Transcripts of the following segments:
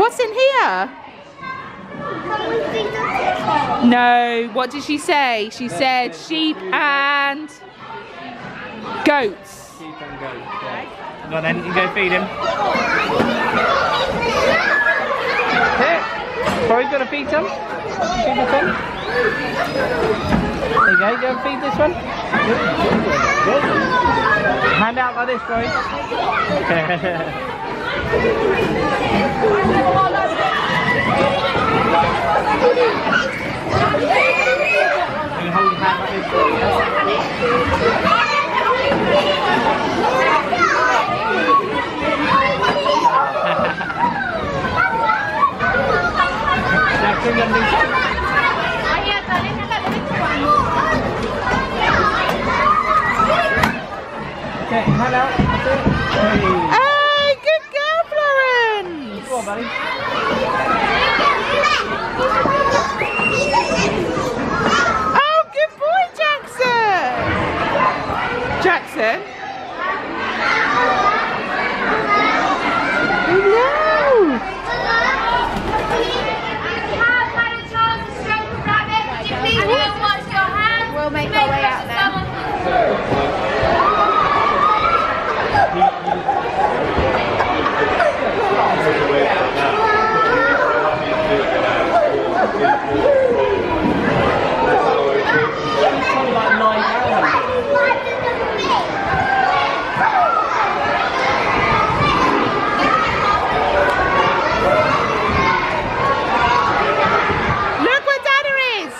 What's in here? No, what did she say? She said sheep and goats. Sheep and goats, yeah. Go on then, you go feed him. Here. Corey's gonna feed some. Feed this one. There you go, go and feed this one. Hand out like this, Corey. You hold your hand like this. Okay, hand out. Hey, good girl, Florence. Come on, buddy. Oh, good boy, Jackson. Jackson? Hello. We'll make our way out now. Look where Dada is.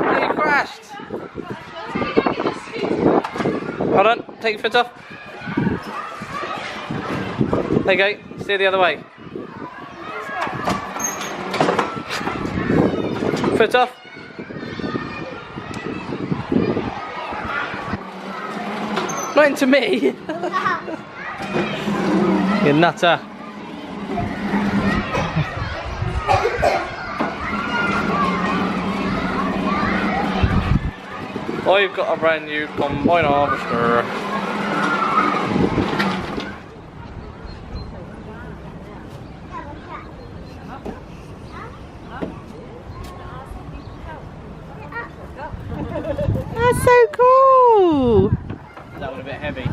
You crashed. Hold on, take your foot off. There you go, steer the other way. Foot off. Not into me. You nutter. I've got a brand new combine harvester. That's so cool. That one a bit heavy.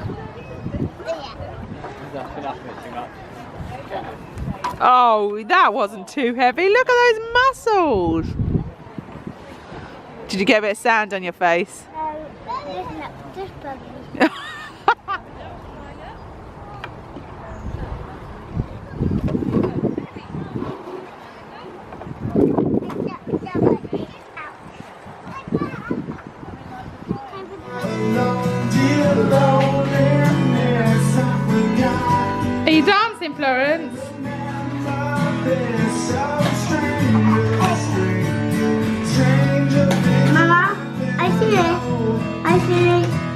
That's enough of it too much. Oh, that wasn't too heavy. Look at those muscles. Did you get a bit of sand on your face? Just bugging. Are you dancing, Florence? Mama, I see it.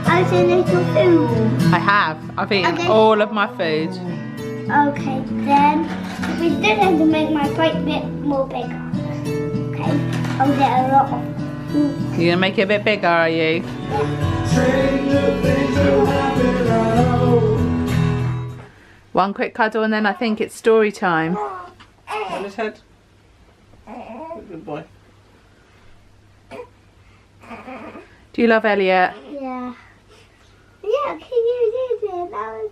I see little food. I have. I've eaten Okay. all of my food. Okay, then we still have to make my plate a bit more bigger. Okay, I'll get a lot of food. You're gonna make it a bit bigger, are you? One quick cuddle and then I think it's story time. On his head. Good boy. Do you love Elliot? Yeah. Yeah, can you do that? That was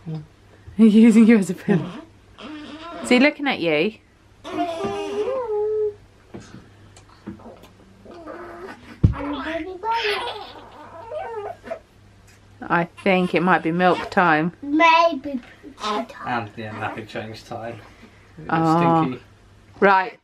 here. He's using you as a pillow. Is he looking at you? I'm I think it might be milk time. Maybe. And yeah, napping change time. Oh. Stinky. Right,